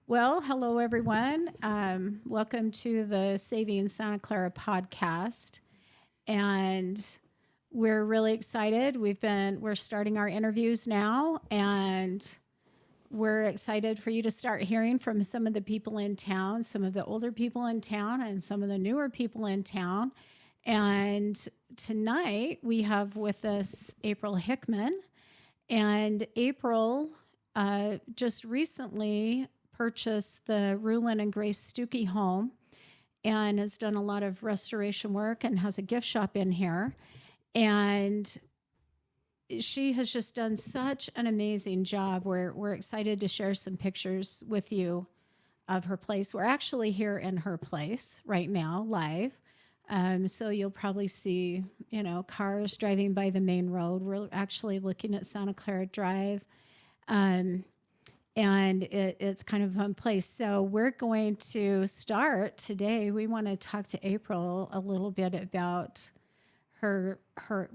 Well, hello everyone. Welcome to the Saving Santa Clara podcast, and we're really excited. We're starting our interviews now, and we're excited for you to start hearing from some of the people in town, some of the older people in town, and some of the newer people in town. And tonight we have with us April Hickman, and April just recently purchased the Rulon and Grace Stucki home and has done a lot of restoration work and has a gift shop in here. And she has just done such an amazing job. We're excited to share some pictures with you of her place. We're actually here in her place right now, live. So you'll probably see, cars driving by the main road. We're actually looking at Santa Clara Drive. And it's kind of a fun place. So we're going to start today. We want to talk to April a little bit about her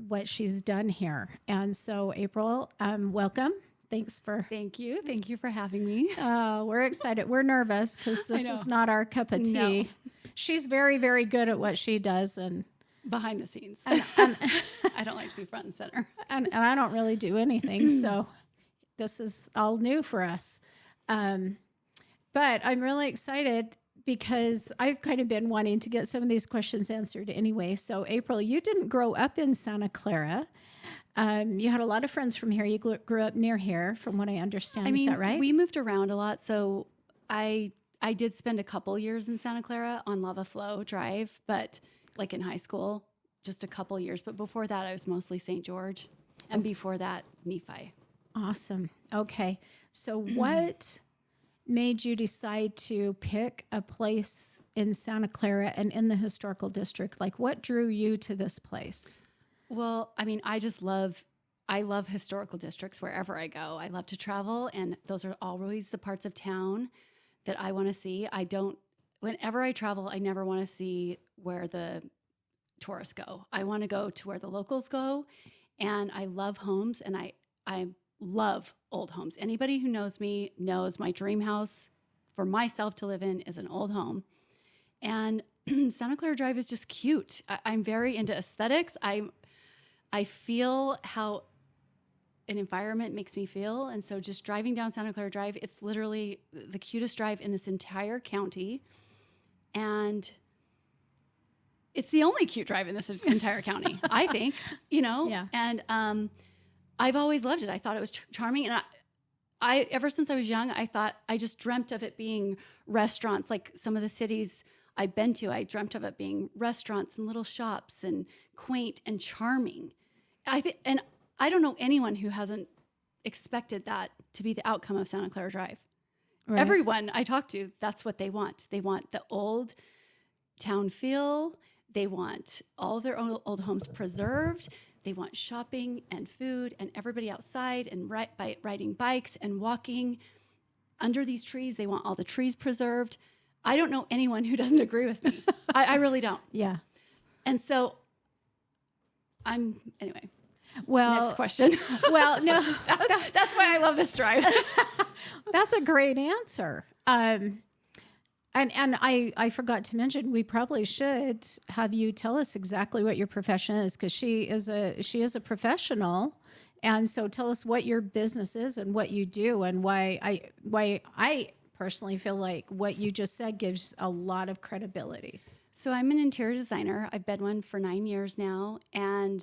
what she's done here. And so April, welcome. Thank you. Thank you for having me. We're excited. We're nervous because this is not our cup of tea. No. She's very, very good at what she does, and behind the scenes. And I don't like to be front and center. And I don't really do anything. So this is all new for us. But I'm really excited because I've kind of been wanting to get some of these questions answered anyway. So April, you didn't grow up in Santa Clara. You had a lot of friends from here. You grew up near here, from what I understand. Is that right? We moved around a lot. So I did spend a couple years in Santa Clara on Lava Flow Drive, but like in high school, just a couple years. But before that, I was mostly St. George. And before that, Nephi. Awesome. Okay. So what made you decide to pick a place in Santa Clara and in the historical district? Like, what drew you to this place? Well, I love historical districts wherever I go. I love to travel, and those are always the parts of town that I want to see. Whenever I travel, I never want to see where the tourists go. I want to go to where the locals go, and I love homes, and I love old homes. Anybody who knows me knows my dream house for myself to live in is an old home. And Santa Clara Drive is just cute. I'm very into aesthetics. I feel how an environment makes me feel. And so just driving down Santa Clara Drive, it's literally the cutest drive in this entire county. And it's the only cute drive in this entire county, I think, Yeah. And I've always loved it. I thought it was charming. And I ever since I was young, I just dreamt of it being restaurants. Like some of the cities I've been to, I dreamt of it being restaurants and little shops and quaint and charming. And I don't know anyone who hasn't expected that to be the outcome of Santa Clara Drive. Right. Everyone I talk to, that's what they want. They want the old town feel. They want all of their old homes preserved. They want shopping and food and everybody outside and riding bikes and walking under these trees. They want all the trees preserved. I don't know anyone who doesn't agree with me. I really don't. Yeah. And so anyway. Well, next question. Well, no, that's why I love this drive. That's a great answer. And I forgot to mention, we probably should have you tell us exactly what your profession is, because she is a professional, and so tell us what your business is and what you do, and why I personally feel like what you just said gives a lot of credibility. So I'm an interior designer. I've been one for 9 years now, and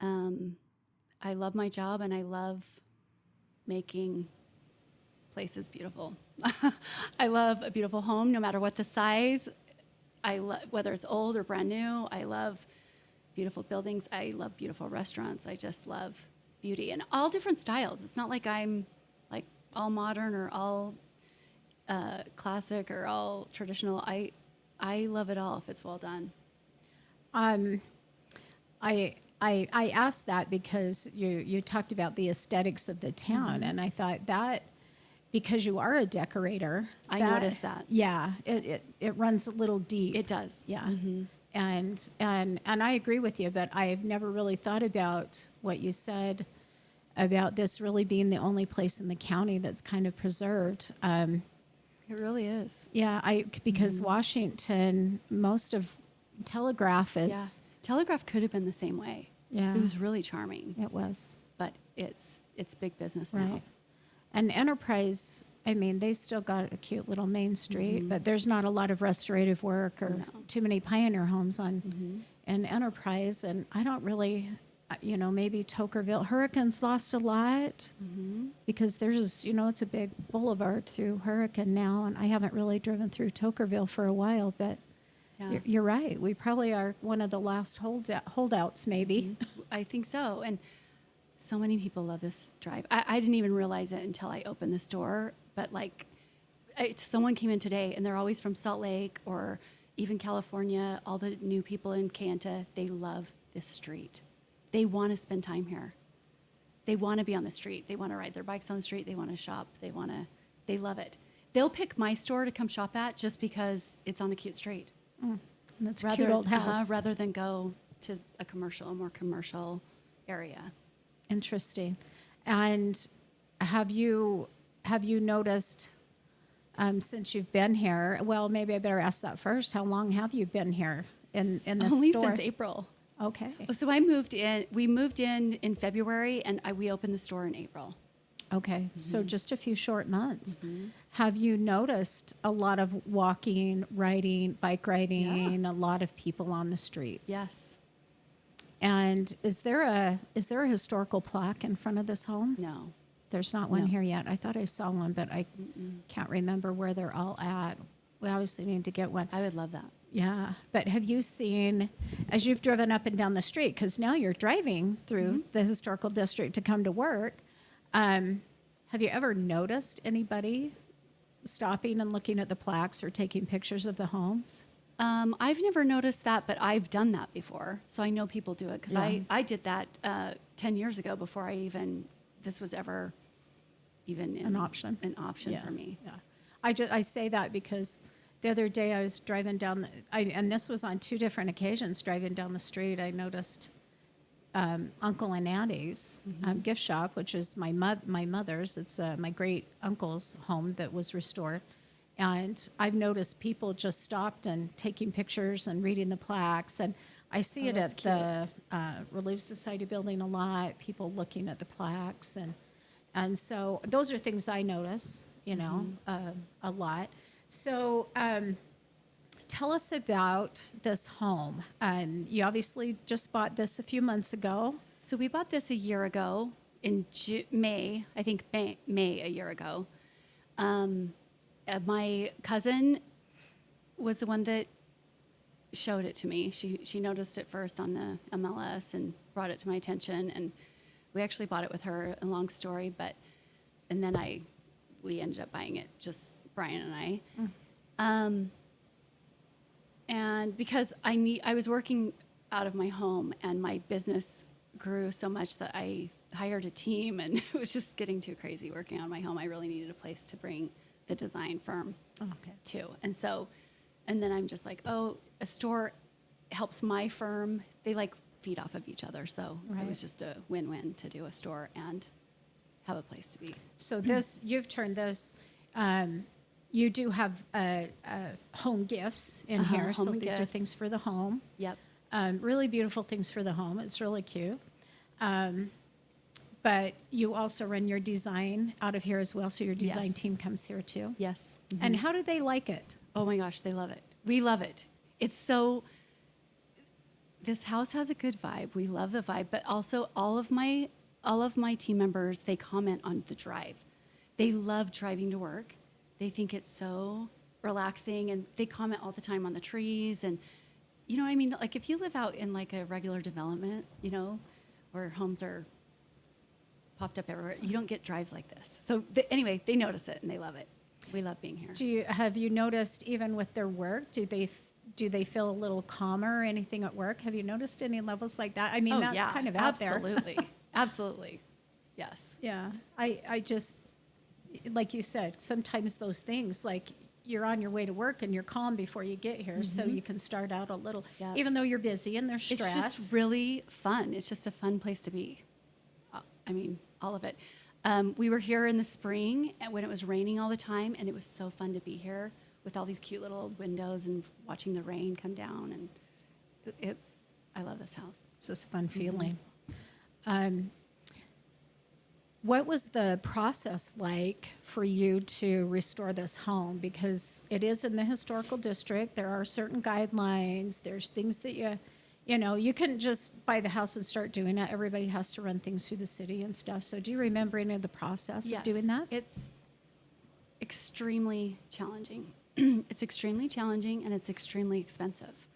I love my job, and I love making places beautiful. I love a beautiful home, no matter what the size. Whether it's old or brand new. I love beautiful buildings. I love beautiful restaurants. I just love beauty and all different styles. It's not like I'm like all modern or all classic or all traditional. I love it all if it's well done. I asked that because you talked about the aesthetics of the town, and I thought that because you are a decorator, I noticed that. Yeah, it runs a little deep. It does. Yeah. Mm-hmm. And I agree with you, but I've never really thought about what you said about this really being the only place in the county that's kind of preserved. It really is. Yeah, because Washington, most of Telegraph is. Telegraph could have been the same way. Yeah. It was really charming. It was. But it's big business Right. now. And Enterprise, I mean, they still got a cute little main street, but there's not a lot of restorative work or too many pioneer homes on in Enterprise. And I don't really, maybe Tokerville. Hurricane's lost a lot because there's, it's a big boulevard through Hurricane now. And I haven't really driven through Tokerville for a while, but you're right. We probably are one of the last holdouts, maybe. I think so. And so many people love this drive. I didn't even realize it until I opened the store. But someone came in today, and they're always from Salt Lake or even California. All the new people in Kanta, they love this street. They want to spend time here. They want to be on the street. They want to ride their bikes on the street. They want to shop. They love it. They'll pick my store to come shop at just because it's on a cute street. And it's a cute old house. Rather than go to a more commercial area. Interesting. And have you noticed since you've been here? Well, maybe I better ask that first. How long have you been here in this Only store? since April. Okay. So I moved in. We moved in February, and we opened the store in April. Okay. So just a few short months. Have you noticed a lot of walking, riding, bike riding, a lot of people on the streets? Yes. And is there a historical plaque in front of this home? No. There's not one here yet. I thought I saw one, but I can't remember where they're all at. We obviously need to get one. I would love that. Yeah. But have you seen, as you've driven up and down the street, because now you're driving through the historical district to come to work, have you ever noticed anybody stopping and looking at the plaques or taking pictures of the homes? I've never noticed that, but I've done that before. So I know people do it because I did that 10 years ago before this was ever even An option for me. Yeah. I say that because the other day I was driving down, and this was on 2 different occasions, driving down the street, I noticed Uncle and Auntie gift shop, which is my mother's. It's my great uncle's home that was restored. And I've noticed people just stopped and taking pictures and reading the plaques. And I see it at the Relief Society building a lot, people looking at the plaques. And so those are things I notice, a lot. So tell us about this home. You obviously just bought this a few months ago. So we bought this a year ago in May a year ago. My cousin was the one that showed it to me. She noticed it first on the MLS and brought it to my attention, and we actually bought it with her. A long story, and then we ended up buying it, just Brian and I. And because I was working out of my home, and my business grew so much that I hired a team, and it was just getting too crazy working out of my home. I really needed a place to bring the design firm to. And then I'm just like, a store helps my firm. They feed off of each other. So it was just a win-win to do a store and have a place to be. So you've turned this, you do have home gifts in here. So these are things for the home. Yep. Really beautiful things for the home. It's really cute. But you also run your design out of here as well. So your design team comes here too. Yes. And how do they like it? Oh my gosh, they love it. We love it. This house has a good vibe. We love the vibe, but also all of my team members, they comment on the drive. They love driving to work. They think it's so relaxing, and they comment all the time on the trees. And if you live out in a regular development, where homes are popped up everywhere, you don't get drives like this. So anyway, they notice it and they love it. We love being here. Have you noticed, even with their work, do they feel a little calmer or anything at work? Have you noticed any levels like that? I mean, that's kind of out there. Absolutely. Absolutely. Yes. Yeah. I just, like you said, sometimes those things, you're on your way to work and you're calm before you get here, so you can start out a little, even though you're busy and there's stress. It's just really fun. It's just a fun place to be. All of it. We were here in the spring and when it was raining all the time, and it was so fun to be here with all these cute little windows and watching the rain come down. And I love this house. It's just a fun feeling. What was the process like for you to restore this home? Because it is in the historical district. There are certain guidelines. There's things that you couldn't just buy the house and start doing it. Everybody has to run things through the city and stuff. So do you remember any of the process of doing that? It's extremely challenging. It's extremely challenging and it's extremely expensive.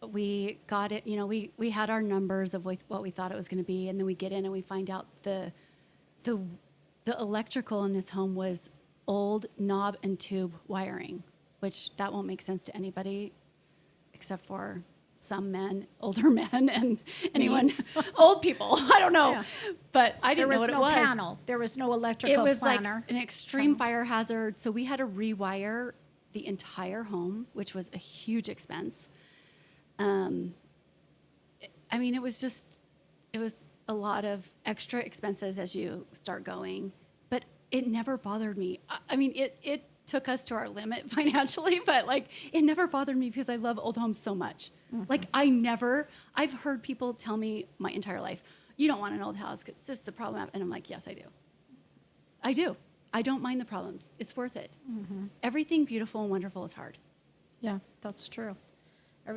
We got it, we had our numbers of what we thought it was going to be, and then we get in and we find out the electrical in this home was old knob and tube wiring, which that won't make sense to anybody except for some men, older men, and anyone, old people. I don't know. Yeah. But I didn't know what it was. There was no panel. There was no electrical It was planner. like an extreme fire hazard. So we had to rewire the entire home, which was a huge expense. It was a lot of extra expenses as you start going, but it never bothered me. It took us to our limit financially, but it never bothered me because I love old homes so much. Mm-hmm. I've heard people tell me my entire life, you don't want an old house, 'cause it's just the problem. And I'm like, yes, I do. I do. I don't mind the problems. It's worth it. Mm-hmm. Everything beautiful and wonderful is hard. Yeah, that's true.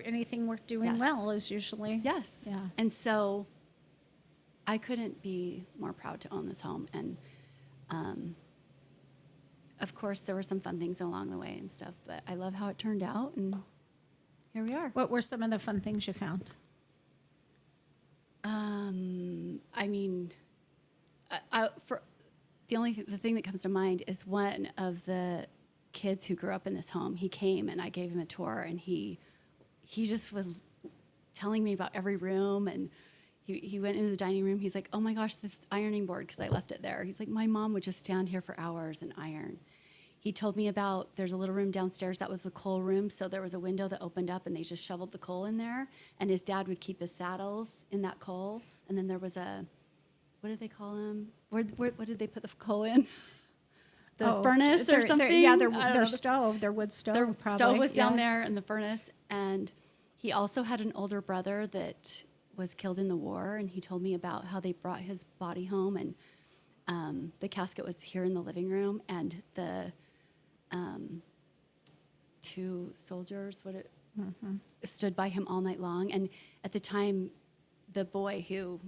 Anything worth doing well is usually. Yes. Yeah. And so I couldn't be more proud to own this home. And of course, there were some fun things along the way and stuff, but I love how it turned out. And here we are. What were some of the fun things you found? The thing that comes to mind is one of the kids who grew up in this home. He came and I gave him a tour, and he just was telling me about every room, and he went into the dining room. He's like, oh my gosh, this ironing board, because I left it there. He's like, my mom would just stand here for hours and iron. He told me about, there's a little room downstairs that was the coal room, so there was a window that opened up and they just shoveled the coal in there, and his dad would keep his saddles in that coal, and then there was what did they call him? What did they put the coal in? The furnace or something? Their stove, their wood stove. Their probably. stove was down there in the furnace, and he also had an older brother that was killed in the war, and he told me about how they brought his body home, and the casket was here in the living room, and the two soldiers stood by him all night long. And at the time, the boy who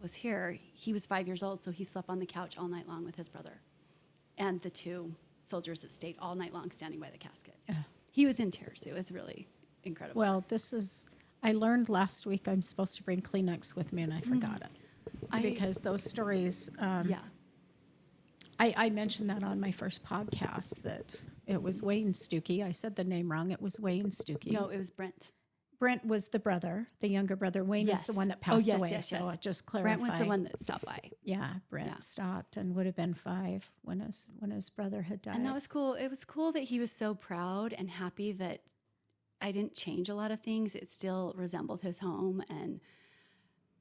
was here, he was 5 years old, so he slept on the couch all night long with his brother and the two soldiers that stayed all night long standing by the casket. He was in tears. It was really incredible. Well, I learned last week I'm supposed to bring Kleenex with me, and I forgot it. Because those stories, I mentioned that on my first podcast, that it was Wayne Stucki. I said the name wrong. It was Wayne Stucki. No, it was Brent. Brent was the brother, the younger brother. Wayne is the one that passed away. Yes. So just clarify. Brent was the one that stopped by. Yeah, Brent stopped and would have been 5 when his brother had died. And that was cool. It was cool that he was so proud and happy that I didn't change a lot of things. It still resembled his home, and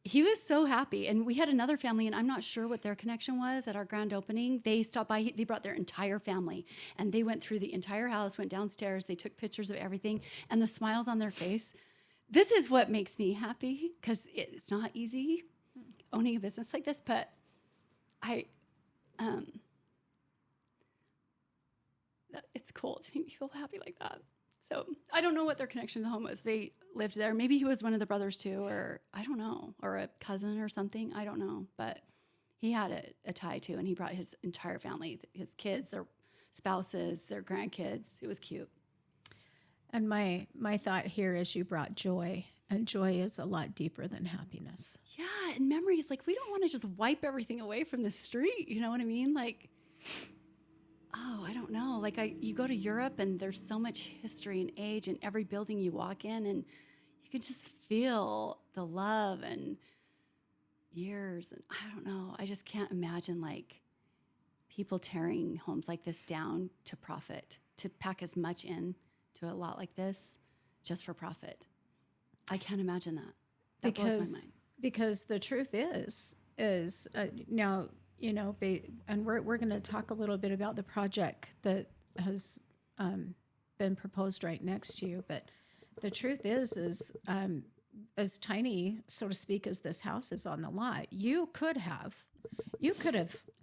he was so happy. And we had another family, and I'm not sure what their connection was at our grand opening. They stopped by. They brought their entire family, and they went through the entire house, went downstairs. They took pictures of everything, and the smiles on their face. This is what makes me happy, because it's not easy owning a business like this, but it's cool to make people happy like that. So I don't know what their connection to the home was. They lived there. Maybe he was one of the brothers too, or I don't know, or a cousin or something. I don't know. But he had a tie too, and he brought his entire family, his kids, their spouses, their grandkids. It was cute. And my thought here is you brought joy, and joy is a lot deeper than happiness. Yeah, and memories. We don't want to just wipe everything away from the street. You know what I mean? I don't know. You go to Europe, and there's so much history and age in every building you walk in, and you can just feel the love and years. And I don't know. I just can't imagine people tearing homes like this down to profit, to pack as much in to a lot like this just for profit. I can't imagine that. That blows my mind. Because the truth is now and we're going to talk a little bit about the project that has been proposed right next to you. But the truth is as tiny, so to speak, as this house is on the lot, you could have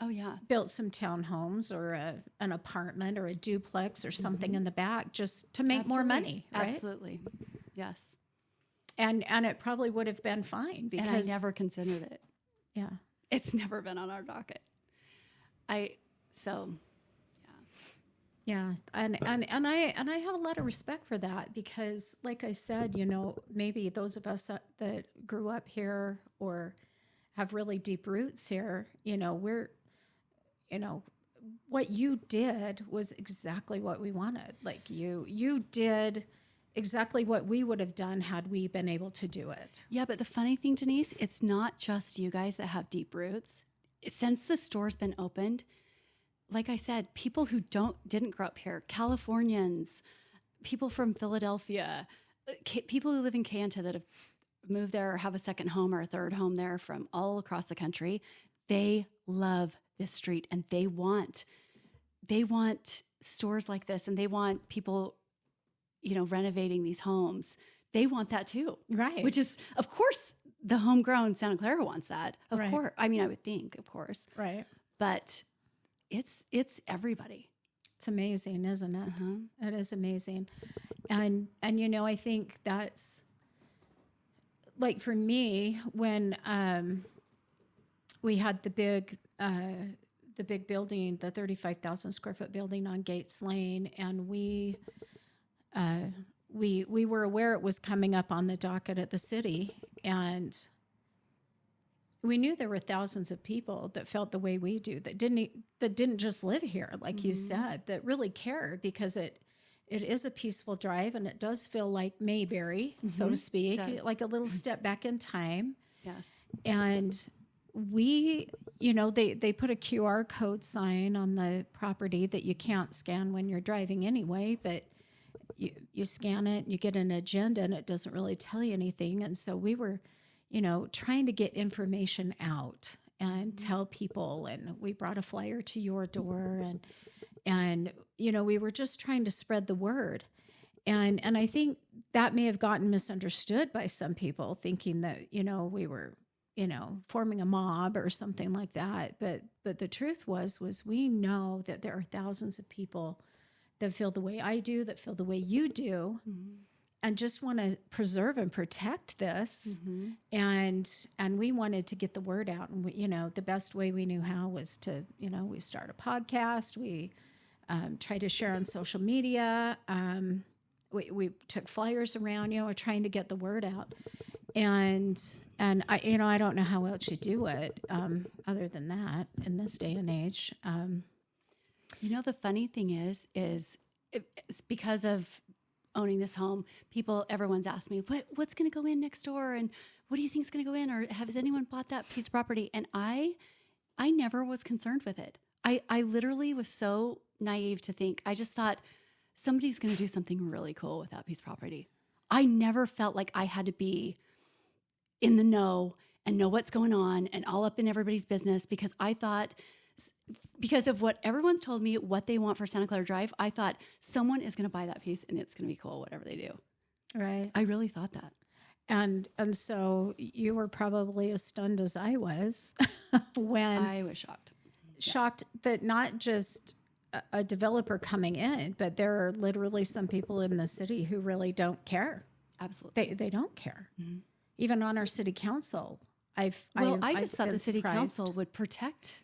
Oh yeah. built some townhomes or an apartment or a duplex or something in the back just to make more money, right? Absolutely. Yes. And it probably would have been fine because And I never considered it. yeah. It's never been on our docket. Yeah, and I have a lot of respect for that because, like I said, maybe those of us that grew up here or have really deep roots here, we're, what you did was exactly what we wanted. Like you did exactly what we would have done had we been able to do it. Yeah, but the funny thing, Denise, it's not just you guys that have deep roots. Since the store's been opened, like I said, people who didn't grow up here, Californians, people from Philadelphia, people who live in Kayenta that have moved there or have a second home or a third home there from all across the country, they love this street and they want stores like this and they want people, renovating these homes. They want that too. Right. Which is, of course, the homegrown Santa Clara wants that. Of Right. course. I mean, I would think, of course. Right. But it's everybody. It's amazing, isn't it? It is amazing. And I think that's like for me when we had the big building, the 35,000 square foot building on Gates Lane, and we were aware it was coming up on the docket at the city, and we knew there were thousands of people that felt the way we do, that didn't just live here, like you said, that really cared because it is a peaceful drive and it does feel like Mayberry, so to speak, like a little step back in time. Yes. And we, they put a QR code sign on the property that you can't scan when you're driving anyway, but you scan it, you get an agenda, and it doesn't really tell you anything. And so we were, trying to get information out and tell people, and we brought a flyer to your door, and we were just trying to spread the word. And I think that may have gotten misunderstood by some people, thinking that, we were, forming a mob or something like that. But the truth was we know that there are thousands of people that feel the way I do, that feel the way you do, and just want to preserve and protect this. And we wanted to get the word out. And the best way we knew how was to, we start a podcast. We try to share on social media. We took flyers around, trying to get the word out. And I don't know how else you do it other than that in this day and age. The funny thing is it's because of owning this home, everyone's asked me, what's going to go in next door? And what do you think is going to go in? Or has anyone bought that piece of property? And I never was concerned with it. I literally was so naive to think, I just thought somebody's going to do something really cool with that piece of property. I never felt like I had to be in the know and know what's going on and all up in everybody's business, because I thought, because of what everyone's told me, what they want for Santa Clara Drive, I thought someone is going to buy that piece and it's going to be cool, whatever they do. Right. I really thought that. And so you were probably as stunned as I was when I was shocked that not just a developer coming in, but there are literally some people in the city who really don't care. Absolutely. They don't care. Even on our city council. I just thought the city council would protect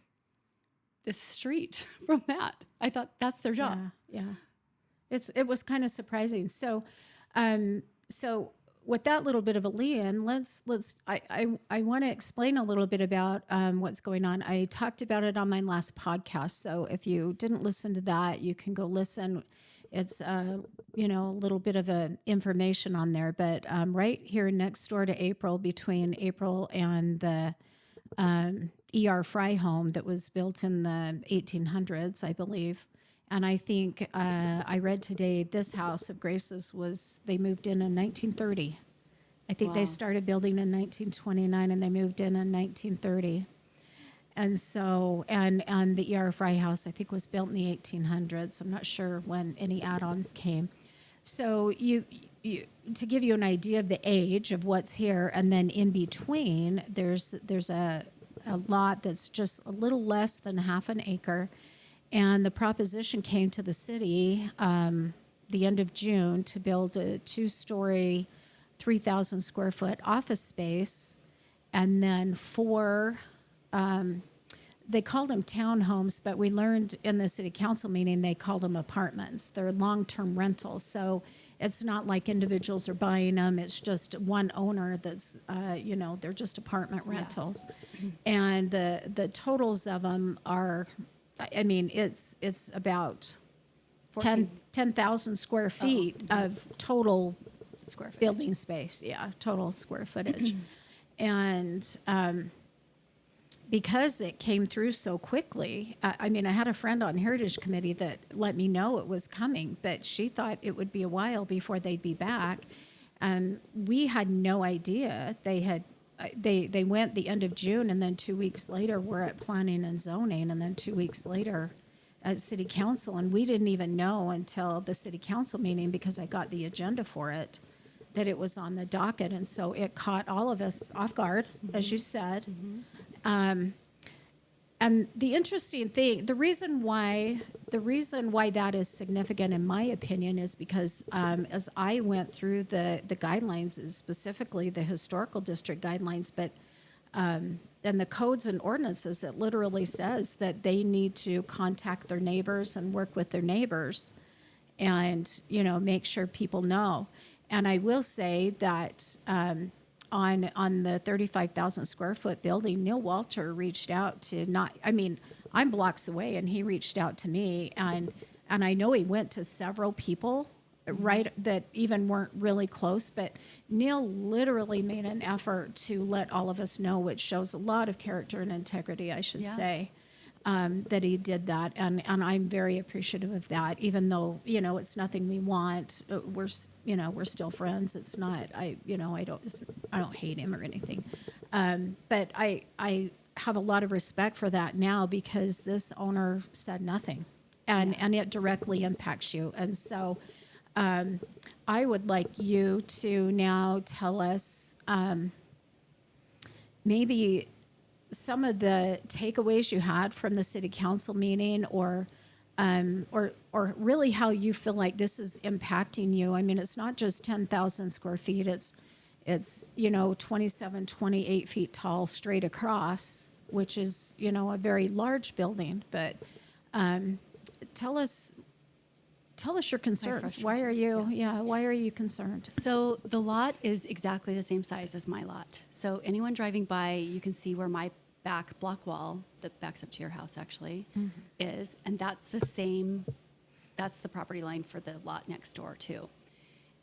this street from that. I thought that's their job. Yeah. It was kind of surprising. So with that little bit of a lead-in, I want to explain a little bit about what's going on. I talked about it on my last podcast. So if you didn't listen to that, you can go listen. It's a little bit of information on there. But right here next door to April, between April and the E.R. Fry home that was built in the 1800s, I believe. And I think I read today this house of Grace's they moved in 1930. I think They started building in 1929 and they moved in 1930. And so, and the E.R. Fry House, I think, was built in the 1800s. I'm not sure when any add-ons came. So you to give you an idea of the age of what's here, and then in between, there's a lot that's just a little less than half an acre, and the proposition came to the city the end of June to build a 2-story, 3,000 square foot office space, and then 4. They called them townhomes, but we learned in the city council meeting they called them apartments. They're long-term rentals, so it's not like individuals are buying them. It's just one owner that's, they're just apartment rentals. And the totals of them are, I mean, it's about 10,000 square feet of total square footage. Building space, total square footage. And because it came through so quickly, I had a friend on Heritage Committee that let me know it was coming, but she thought it would be a while before they'd be back. And we had no idea. They went the end of June, and then 2 weeks later we're at planning and zoning, and then 2 weeks later at city council. And we didn't even know until the city council meeting, because I got the agenda for it, that it was on the docket. And so it caught all of us off guard, as you said. And the interesting thing, the reason why that is significant, in my opinion, is because as I went through the guidelines, specifically the historical district guidelines, but and the codes and ordinances, it literally says that they need to contact their neighbors and work with their neighbors, and make sure people know. And I will say that on the 35,000 square foot building, Neil Walter reached out to I'm blocks away, and he reached out to me, and I know he went to several people, right, that even weren't really close, but Neil literally made an effort to let all of us know, which shows a lot of character and integrity, I should say, that he did that, and I'm very appreciative of that. Even though it's nothing we want, we're still friends. It's not I don't hate him or anything, but I have a lot of respect for that now, because this owner said nothing, and it directly impacts you. And so I would like you to now tell us maybe some of the takeaways you had from the city council meeting, or really how you feel like this is impacting you. I mean, it's not just 10,000 square feet. It's 27, 28 feet tall straight across, which is, a very large building. But tell us your concerns. Why are you concerned? So the lot is exactly the same size as my lot. So anyone driving by, you can see where my back block wall that backs up to your house actually is, and that's the property line for the lot next door too.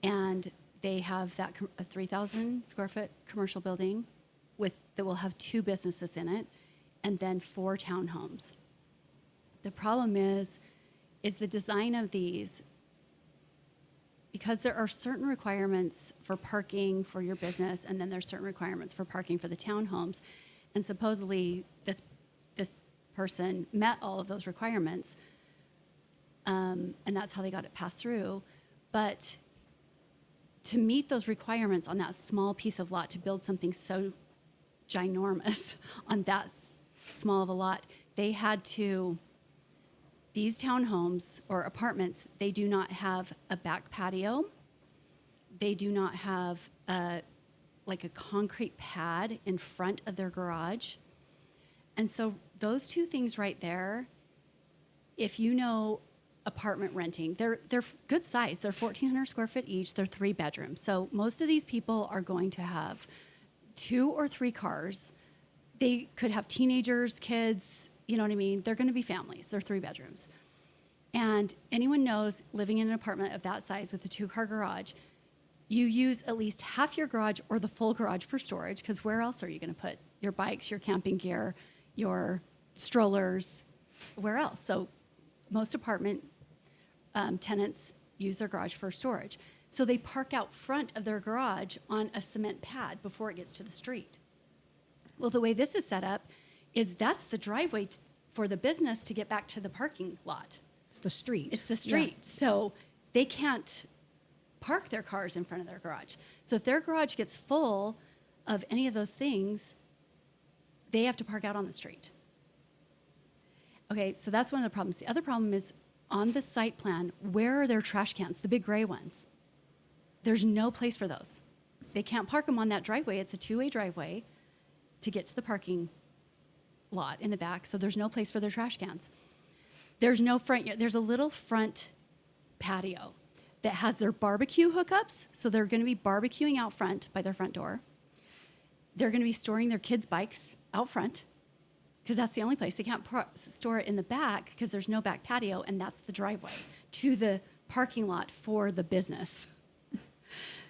And they have that a 3,000 square foot commercial building that will have 2 businesses in it, and then 4 townhomes. The problem is the design of these, because there are certain requirements for parking for your business, and then there's certain requirements for parking for the townhomes. And supposedly this person met all of those requirements, and that's how they got it passed through. But to meet those requirements on that small piece of lot, to build something so ginormous on that small of a lot, they had to, these townhomes or apartments, they do not have a back patio. They do not have a concrete pad in front of their garage. And so those 2 things right there, if you know apartment renting, they're good size. They're 1,400 square foot each. They're 3 bedrooms. So most of these people are going to have 2 or 3 cars. They could have teenagers, kids, you know what I mean? They're going to be families. They're 3 bedrooms. And anyone knows, living in an apartment of that size with a 2-car garage, you use at least half your garage or the full garage for storage, because where else are you going to put your bikes, your camping gear, your strollers? Where else? So most apartment tenants use their garage for storage. So they park out front of their garage on a cement pad before it gets to the street. Well, the way this is set up is that's the driveway for the business to get back to the parking lot. It's the street. It's the street. Yeah. So they can't park their cars in front of their garage. So if their garage gets full of any of those things, they have to park out on the street. Okay, so that's one of the problems. The other problem is on the site plan, where are their trash cans, the big gray ones? There's no place for those. They can't park them on that driveway. It's a two-way driveway to get to the parking lot in the back, so there's no place for their trash cans. There's no front, there's a little front patio that has their barbecue hookups, so they're going to be barbecuing out front by their front door. They're going to be storing their kids' bikes out front because that's the only place. They can't store it in the back because there's no back patio, and that's the driveway to the parking lot for the business.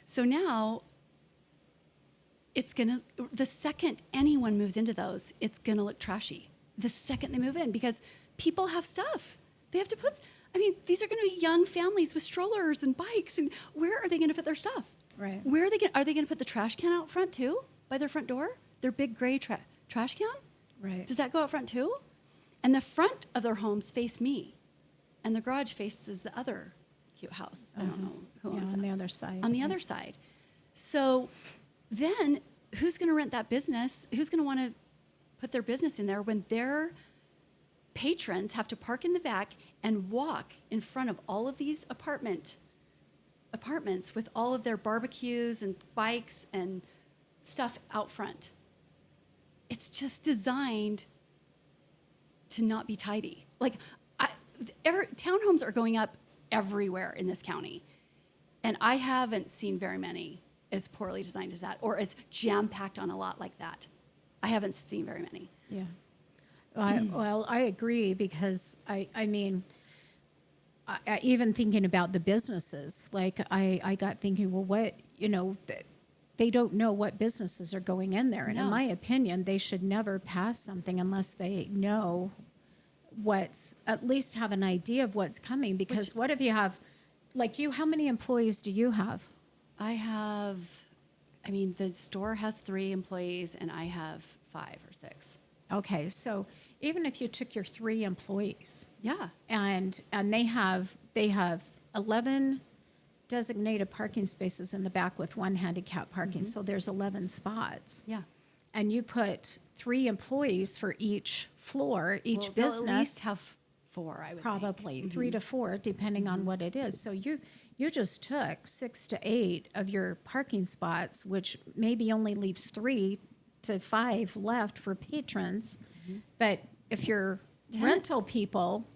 So now it's going to, the second anyone moves into those, it's going to look trashy. The second they move in, because people have stuff. They have to put, I mean, these are going to be young families with strollers and bikes, and where are they going to put their stuff? Right. Where are they going to put the trash can out front too, by their front door? Their big gray trash can? Right. Does that go out front too? And the front of their homes face me, and the garage faces the other cute house. I don't know who owns it. On the other side. On the other side. So then who's going to rent that business? Who's going to want to put their business in there when their patrons have to park in the back and walk in front of all of these apartments with all of their barbecues and bikes and stuff out front? It's just designed to not be tidy. Like, townhomes are going up everywhere in this county, and I haven't seen very many as poorly designed as that, or as jam-packed on a lot like that. I haven't seen very many. Yeah. Well, I agree, because I mean, even thinking about the businesses, like I got thinking, well, what, they don't know what businesses are going in there. And in my opinion, they should never pass something unless they know at least have an idea of what's coming. Because what if you have, like you, how many employees do you have? The store has 3 employees, and I have 5 or 6. Okay, so even if you took your 3 employees, yeah, and they have 11 designated parking spaces in the back with 1 handicap parking, so there's 11 spots. Yeah, and you put 3 employees for each floor, each business. They'll at least have 4, I would probably think. 3 to 4, depending on what it is. So you just took 6 to 8 of your parking spots, which maybe only leaves 3 to 5 left for patrons. But if your rental people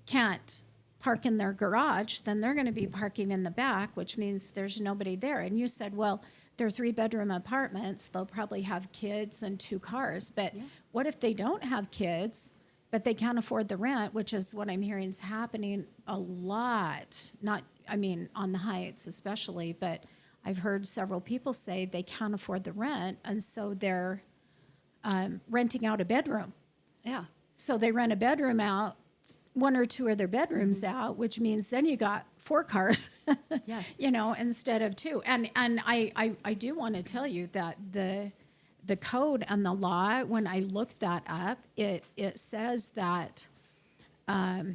can't park in their garage, then they're going to be parking in the back, which means there's nobody there. And you said, well, they're 3-bedroom apartments. They'll probably have kids and 2 cars. But what if they don't have kids, but they can't afford the rent, which is what I'm hearing is happening a lot. On the Heights especially, but I've heard several people say they can't afford the rent, and so they're renting out a bedroom. Yeah. So they rent a bedroom out, 1 or 2 of their bedrooms out, which means then you got 4 cars, yes, instead of 2. And I do want to tell you that the code and the law, when I looked that up, it says that, I'll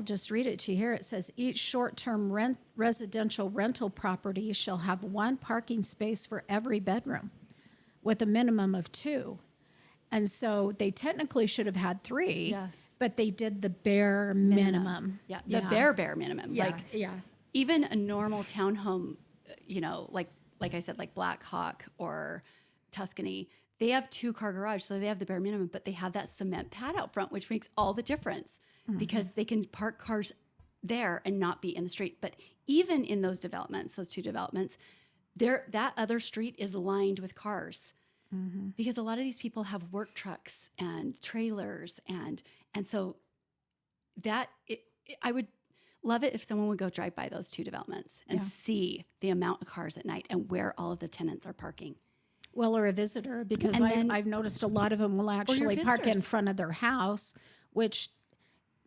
just read it to you here. It says each short-term residential rental property shall have 1 parking space for every bedroom, with a minimum of 2. And so they technically should have had 3, yes, but they did the bare minimum. Yeah, the bare minimum. Yeah, even a normal townhome, like I said, like Black Hawk or Tuscany, they have 2-car garage, so they have the bare minimum, but they have that cement pad out front, which makes all the difference because they can park cars there and not be in the street. But even in those developments, those 2 developments, that other street is lined with cars because a lot of these people have work trucks and trailers, and so I would love it if someone would go drive by those 2 developments and see the amount of cars at night and where all of the tenants are parking. Well, or a visitor, because I've noticed a lot of them will actually park in front of their house, which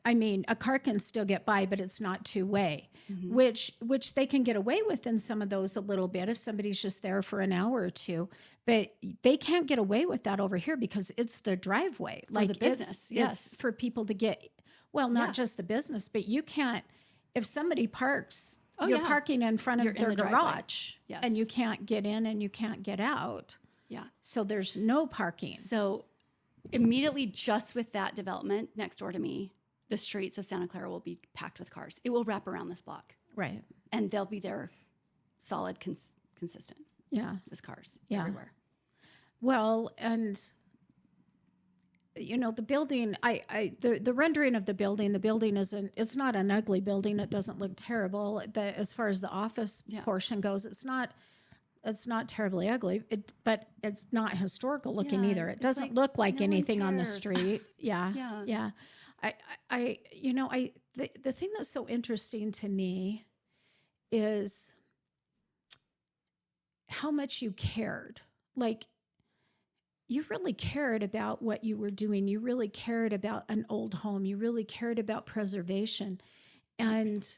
I mean, a car can still get by, but it's not two-way, which they can get away with in some of those a little bit if somebody's just there for an hour or two. But they can't get away with that over here because it's the driveway. For the business, it's for people to get, well, not just the business, but you can't, if somebody parks, you're parking in front of their garage and you can't get in and you can't get out. Yeah. So there's no parking. So immediately just with that development next door to me, the streets of Santa Clara will be packed with cars. It will wrap around this block. Right. And they'll be there solid, consistent. Yeah. Just cars Yeah. everywhere. Well, and the building, the rendering of the building it's not an ugly building. It doesn't look terrible. As far as the office portion goes, it's not terribly ugly, but it's not historical looking either. It doesn't look like anything on the street. Yeah. Yeah. The thing that's so interesting to me is how much you cared. Like, you really cared about what you were doing. You really cared about an old home. You really cared about preservation. And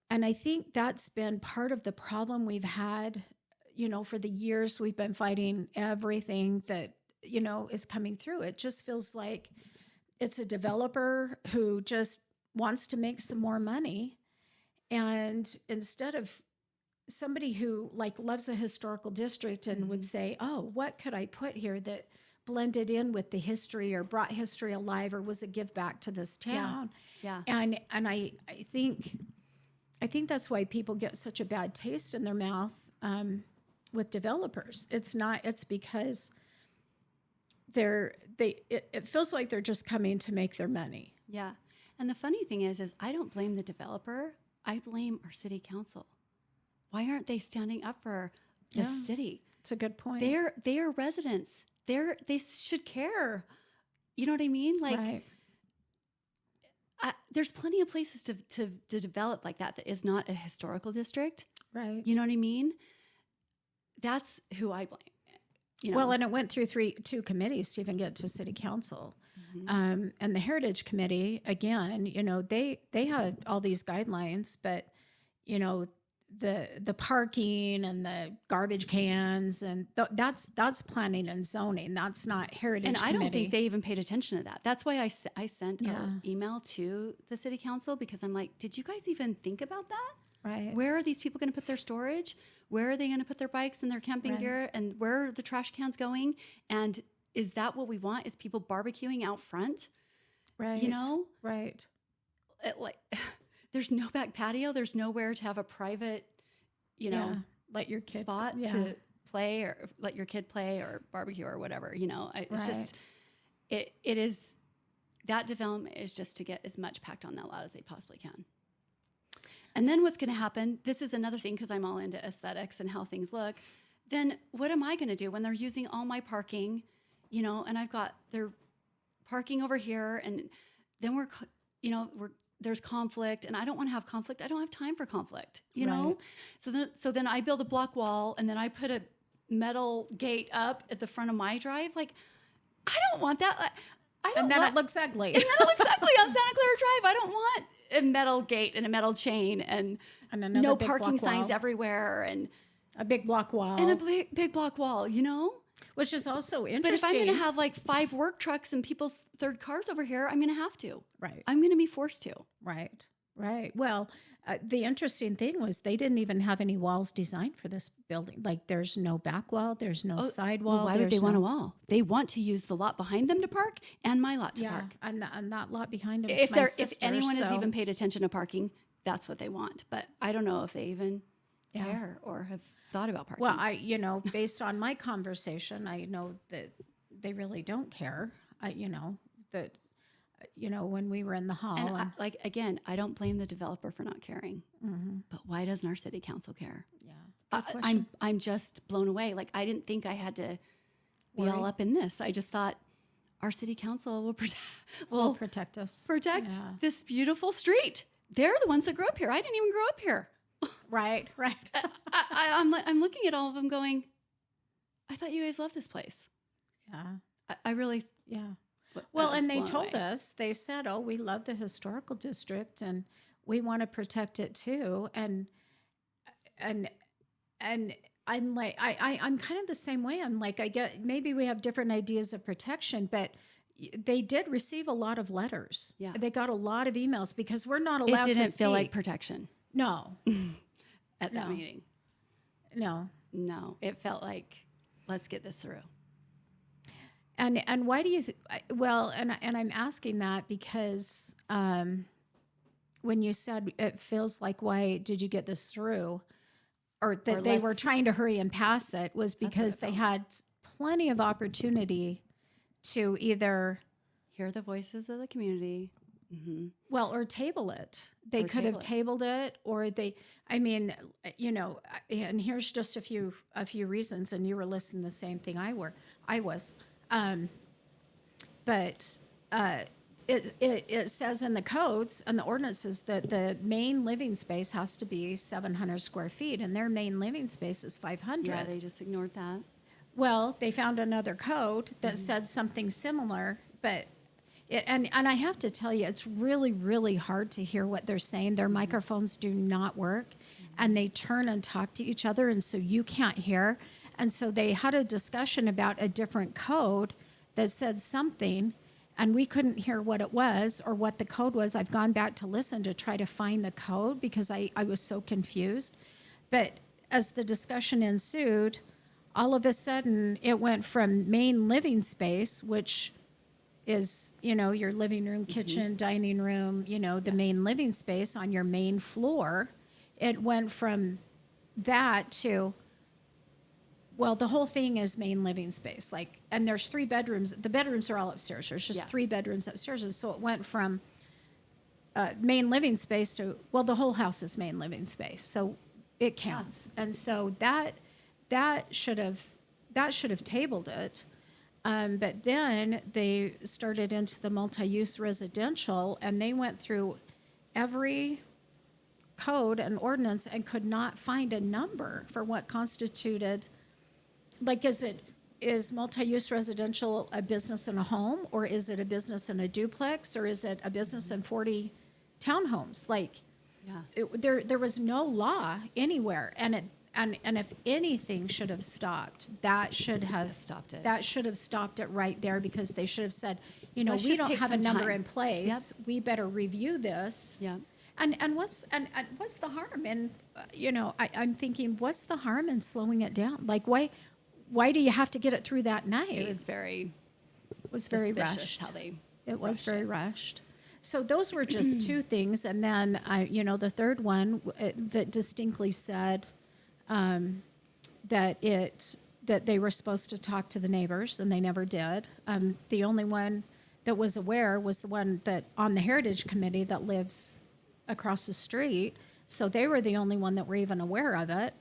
I think that's been part of the problem we've had, for the years we've been fighting everything that, is coming through. It just feels like it's a developer who just wants to make some more money. And instead of somebody who loves a historical district and would say, oh, what could I put here that blended in with the history or brought history alive or was a give back to this town? Yeah. And I think that's why people get such a bad taste in their mouth with developers. It's because it feels like they're just coming to make their money. Yeah. And the funny thing is I don't blame the developer. I blame our city council. Why aren't they standing up for the city? It's a good point. They are residents. They should care. You know what I mean? Right. There's plenty of places to develop like that is not a historical district. Right. You know what I mean? That's who I blame. Well, and it went through two committees to even get to city council. And the Heritage Committee, again, they had all these guidelines, but, the parking and the garbage cans and that's planning and zoning. That's not Heritage And I Committee. don't think they even paid attention to that. That's why I sent an email to the city council because I'm like, did you guys even think about that? Right. Where are these people going to put their storage? Where are they going to put their bikes and their camping gear? And where are the trash cans going? And is that what we want? Is people barbecuing out front? Right. Right. There's no back patio. There's nowhere to have a private, let your kid spot to play or let your kid play or barbecue or whatever. It's just it is that development is just to get as much packed on that lot as they possibly can. And then what's going to happen? This is another thing because I'm all into aesthetics and how things look. Then what am I going to do when they're using all my parking? And I've got their parking over here, and then there's conflict, and I don't want to have conflict. I don't have time for conflict, you know? So then I build a block wall, and then I put a metal gate up at the front of my drive. I don't want that. It looks ugly. And then it looks ugly on Santa Clara Drive. I don't want a metal gate and a metal chain and no parking signs everywhere and a big block wall. And a big block wall, Which is also interesting. But if I'm going to have 5 work trucks and people's third cars over here, I'm going to have to. Right. I'm going to be forced to. Right. Well, the interesting thing was they didn't even have any walls designed for this building. There's no back wall. There's no side wall. Well, why would they want a wall? They want to use the lot behind them to park and my lot to park. And that lot behind them if anyone has even paid attention to parking, that's what they want. But I don't know if they even care or have thought about parking. Well, based on my conversation, I know that they really don't care. When we were in the hall. And again, I don't blame the developer for not caring. Mm-hmm. But why doesn't our city council care? Yeah. I'm just blown away. I didn't think I had to be all up in this. I just thought our city council will protect us. Protect this beautiful street. They're the ones that grew up here. I didn't even grow up here. Right. I'm looking at all of them going, I thought you guys loved this place. Yeah. I really... Yeah. Well, and they told us, they said, oh, we love the historical district and we want to protect it too. And I'm like, I'm kind of the same way. I'm like, I get, maybe we have different ideas of protection, but they did receive a lot of letters. Yeah. They got a lot of emails because we're not allowed to It didn't speak. feel like protection. No. At that meeting. No. No, it felt like, let's get this through. And why do you, well, and I'm asking that because when you said it feels like, why did you get this through? Or that they were trying to hurry and pass it was because they had plenty of opportunity to either hear the voices of the community. Mm-hmm. Well, or table it. They could have tabled it, or I mean, you know, and here's just a few reasons, and you were listening to the same thing I was. But it says in the codes and the ordinances that the main living space has to be 700 square feet, and their main living space is 500. Yeah, they just ignored that. Well, they found another code that said something similar, but and I have to tell you, it's really, really hard to hear what they're saying. Their microphones do not work, and they turn and talk to each other, and so you can't hear. And so they had a discussion about a different code that said something, and we couldn't hear what it was or what the code was. I've gone back to listen to try to find the code because I was so confused. But as the discussion ensued, all of a sudden it went from main living space, which is, you know, your living room, kitchen, dining room, you know, the main living space on your main floor. It went from that to, well, the whole thing is main living space. Like, and there's 3 bedrooms. The bedrooms are all upstairs. There's just 3 bedrooms upstairs. And so it went from main living space to, well, the whole house is main living space. So it counts. Yeah. And so that should have tabled it. But then they started into the multi-use residential, and they went through every code and ordinance and could not find a number for what constituted, like, is multi-use residential a business and a home, or is it a business and a duplex, or is it a business and 40 townhomes? Like, there was no law anywhere, and if anything should have stopped, that should have stopped it. That should have stopped it right there, because they should have said, you know, we don't have a number in place. Yep. We better review this. Yeah. And what's the harm? And you know, I'm thinking, what's the harm in slowing it down? Like, why do you have to get it through that night? It was very rushed. How they it was very rushed. So those were just 2 things, and then the third one that distinctly said that they were supposed to talk to the neighbors, and they never did. The only one that was aware was the one that on the Heritage Committee that lives across the street. So they were the only one that were even aware of it.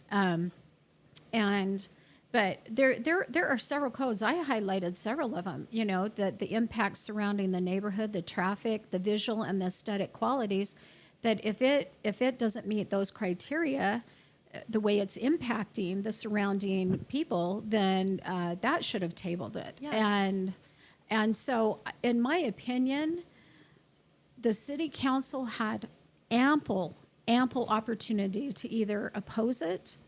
But there are several codes. I highlighted several of them. You know, the impacts surrounding the neighborhood, the traffic, the visual, and the aesthetic qualities. That if it doesn't meet those criteria, the way it's impacting the surrounding people, then that should have tabled it. Yes. And so, in my opinion, the city council had ample opportunity to either oppose it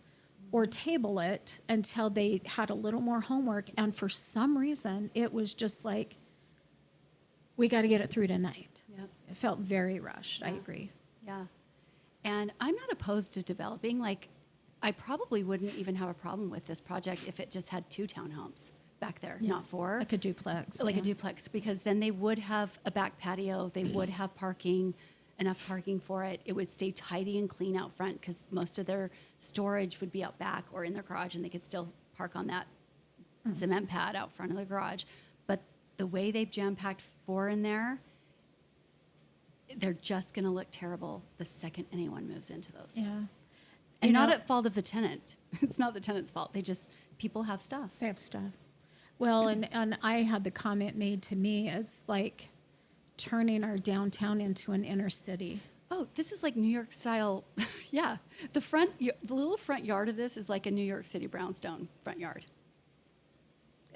or table it until they had a little more homework. And for some reason, it was just like, we got to get it through tonight. Yep. It felt very rushed. Yeah. I agree. Yeah. And I'm not opposed to developing. Like, I probably wouldn't even have a problem with this project if it just had 2 townhomes back there, not 4. Like a duplex. Like a duplex, because then they would have a back patio. They would have parking, enough parking for it. It would stay tidy and clean out front, because most of their storage would be out back or in their garage, and they could still park on that cement pad out front of the garage. But the way they've jam-packed 4 in there, they're just going to look terrible the second anyone moves into those. Yeah. And not at fault of the tenant. It's not the tenant's fault. People have stuff. They have stuff. Well, and I had the comment made to me, it's like turning our downtown into an inner city. Oh, this is like New York style. Yeah. The little front yard of this is like a New York City brownstone front yard.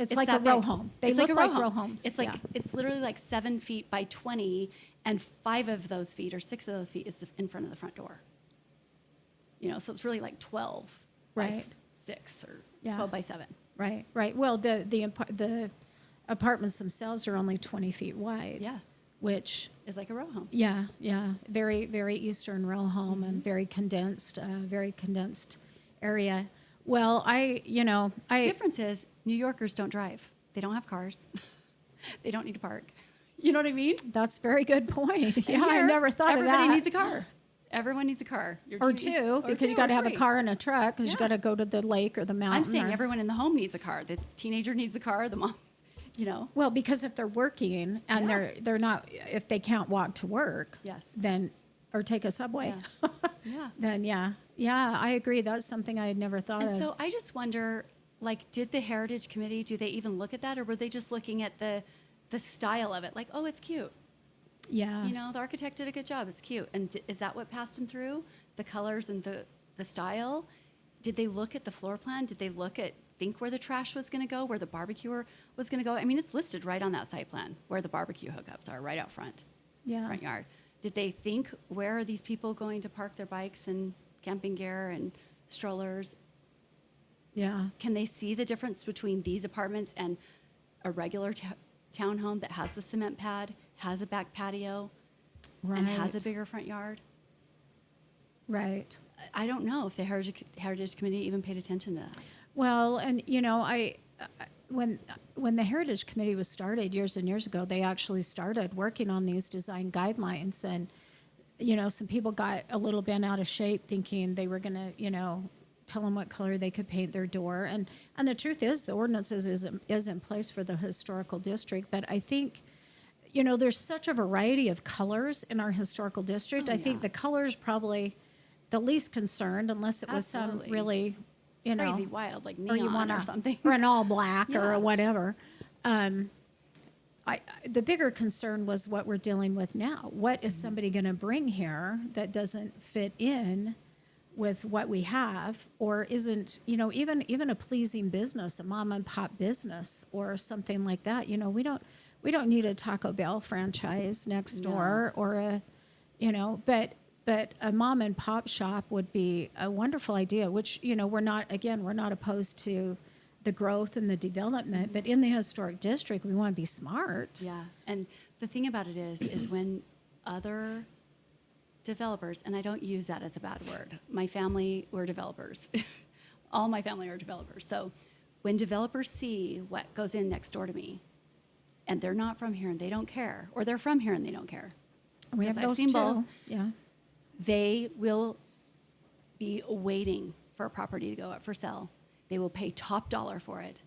It's like a that row big. home. They It's look like like a row row home. homes. It's like it's literally like 7 feet by 20, and 5 of those feet or 6 of those feet is in front of the front door. You know, so it's really like 12 by Right. 6 or Yeah. 12 by 7. Right, right. Well, the apartments themselves are only 20 feet wide. Yeah, Which, it's like a row home. yeah, very, very Eastern row home and very condensed area. Well, Difference is New Yorkers don't drive. They don't have cars. They don't need to park. You know what I mean? that's a very good point. And Yeah, I here, never thought of that. Everybody needs a car. Everyone needs a car. Or two, because you got to have a 3. car and a truck because you Yeah. got to go to the lake or the mountain. I'm saying or- everyone in the home needs a car. The teenager needs a car. The mom, you know. Well, because if they're working and Yeah. they're not, if they can't walk to work, Yes. then or take a subway, Yeah. then yeah, I agree. That's something I had never thought And of. so I just wonder, like, did the Heritage Committee, do they even look at that, or were they just looking at the style of it? Like, oh, it's cute. Yeah, You know, the architect did a good job. It's cute. And is that what passed them through? The colors and the style? Did they look at the floor plan? Did they think where the trash was going to go, where the barbecue was going to go? I mean, it's listed right on that site plan where the barbecue hookups are, right out front yard. Did they think, where are these people going to park their bikes and camping gear and strollers? yeah, Can they see the difference between these apartments and a regular townhome that has the cement pad, has a back patio, right, and has a bigger front yard? right. I don't know if the Heritage Committee even paid attention to that. Well, and when the Heritage Committee was started years and years ago, they actually started working on these design guidelines, and some people got a little bent out of shape thinking they were going to tell them what color they could paint their door, and the truth is the ordinances is in place for the historical district, but I think there's such a variety of colors in our historical district. I think the colors probably the least concerned, unless it was some Absolutely. really Crazy, wild, like or you neon want or something. or an all black Yeah. or whatever. The bigger concern was what we're dealing with now. What is somebody going to bring here that doesn't fit in with what we have, or isn't even a pleasing business, a mom and pop business, or something like that? We don't need a Taco Bell franchise next door, or but a mom and pop shop would be a wonderful idea, which, we're not opposed to the growth and the development, but in the historic district, we want to be smart. Yeah, and the thing about it is when other developers, and I don't use that as a bad word. My family were developers. All my family are developers. So when developers see what goes in next door to me, and they're not from here and they don't care, or they're from here and they don't care, We have because I've those seen too. both. Yeah. They will be waiting for a property to go up for sale. They will pay top dollar for it,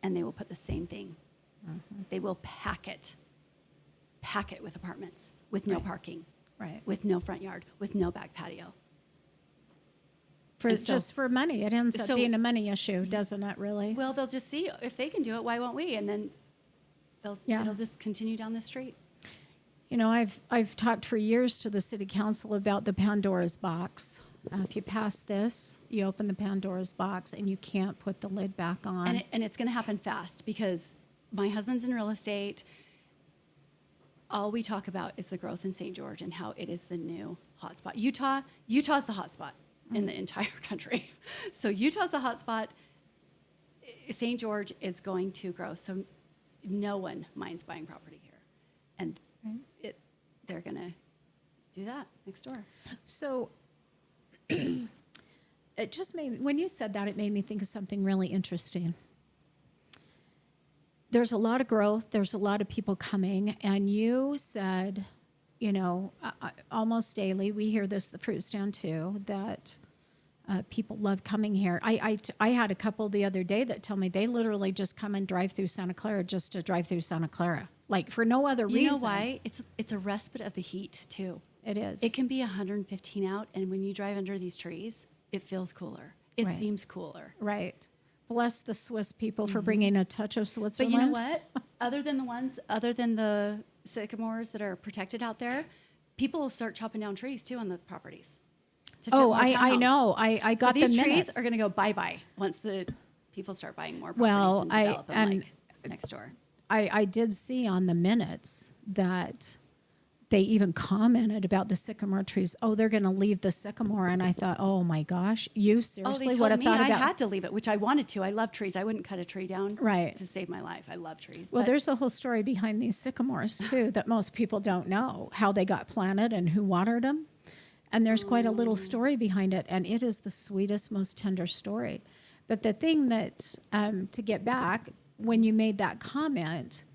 and they will put the same thing. They will pack it with apartments, with no parking, Right. with no front yard, with no back patio. For just for money, it ends up so- being a money issue, doesn't it? Really? Well, they'll just see if they can do it. Why won't we? And then Yeah. it'll just continue down the street. I've talked for years to the city council about the Pandora's box. If you pass this, you open the Pandora's box, and you can't put the lid back on. And it's going to happen fast because my husband's in real estate. All we talk about is the growth in St. George and how it is the new hotspot. Utah's the hotspot in the entire country. So Utah's the hotspot. St. George is going to grow. So no one minds buying property here. And they're going to do that next door. So it just when you said that, it made me think of something really interesting. There's a lot of growth. There's a lot of people coming. And you said, almost daily, we hear this, the fruit stand too, that people love coming here. I had a couple the other day that tell me they literally just come and drive through Santa Clara just to drive through Santa Clara, like for no other reason. You know why? It's a respite of the heat too. It is. It can be 115 out, and when you drive under these trees, it feels cooler. It Right. seems cooler. Right. Bless the Swiss people for bringing a touch of But Switzerland. you know what? other than the sycamores that are protected out there, people will start chopping down trees too on the properties. to fit Oh, more I townhomes. know. I got so these the trees minutes. are going to go bye-bye once people start buying more Well, properties and develop them like next door. I did see on the minutes that they even commented about the sycamore trees. Oh, they're going to leave the sycamore. And I thought, oh my gosh, you seriously they would told have me thought I about had to leave it, which I wanted to. I love trees. I wouldn't cut a tree down Right. to save my life. I love trees. Well, but there's a whole story behind these sycamores too that most people don't know, how they got planted and who watered them. And there's quite a little story behind it, and it is the sweetest, most tender story. But the thing that, to get back, when you made that comment,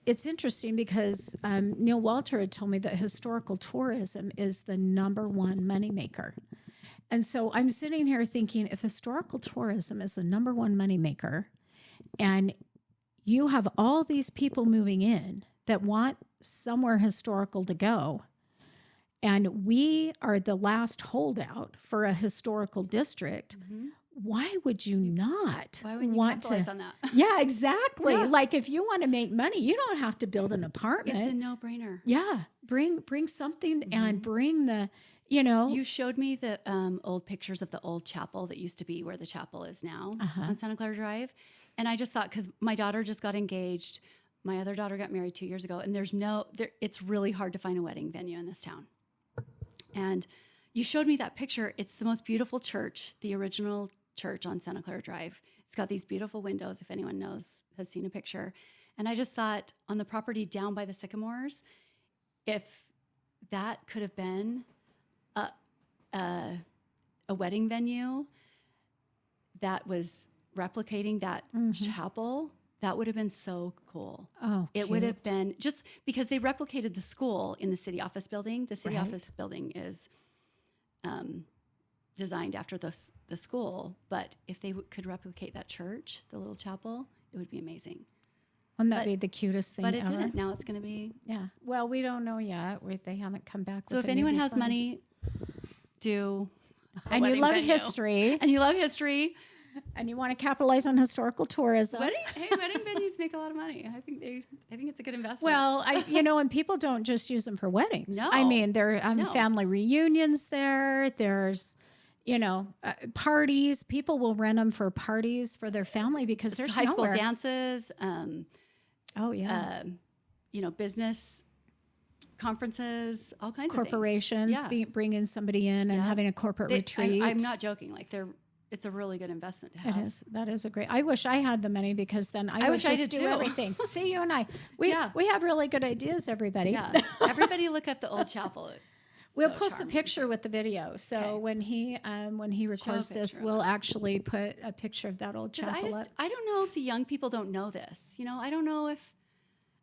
it's interesting because Neil Walter had told me that historical tourism is the number one moneymaker. And so I'm sitting here thinking, if historical tourism is the number one moneymaker, and you have all these people moving in that want somewhere historical to go, and we are the last holdout for a historical district, why would you not why wouldn't you want capitalize to? on that? Yeah, exactly. Yeah. Like if you want to make money, you don't have to build an apartment. It's a no-brainer. Yeah, bring something and bring the, you know. You showed me the old pictures of the old chapel that used to be where the chapel is now on Santa Clara Drive. And I just thought, because my daughter just got engaged, my other daughter got married 2 years ago, and it's really hard to find a wedding venue in this town. And you showed me that picture. It's the most beautiful church, the original church on Santa Clara Drive. It's got these beautiful windows, if anyone has seen a picture. And I just thought, on the property down by the sycamores, if that could have been a wedding venue that was replicating that chapel, that would have been so cool. Oh, it would have been, just because they replicated the school in the city office building. The city office building is designed after the school, but if they could replicate that church, the little chapel, it would be amazing. Wouldn't that be the cutest thing But it ever? didn't. Now it's going to be. Yeah. Well, we don't know yet. They haven't come back. So with if a new anyone has design. money, do a and you wedding love venue. history, And you love history. and you want to capitalize on historical tourism. Wedding venues make a lot of money. I think it's a good investment. Well, and people don't just use them for weddings. No. I mean, there are No. family reunions there. There's, parties. People will rent them for parties for their family because there's high school nowhere. dances. Oh yeah, Business conferences, all kinds corporations of things. Yeah. bringing somebody in and having a corporate retreat. I'm not joking. Like it's a really good investment to have. It is. That is a great. I wish I had the money because then I would wish I just did do too. everything. See, you and I, we have really good ideas. Everybody. Yeah. Everybody look at the old chapel. It's We'll so post charming. a picture with the video. So Okay. when he records this, picture of we'll actually put a picture of that old chapel up. I don't know if the young people don't know this. I don't know if,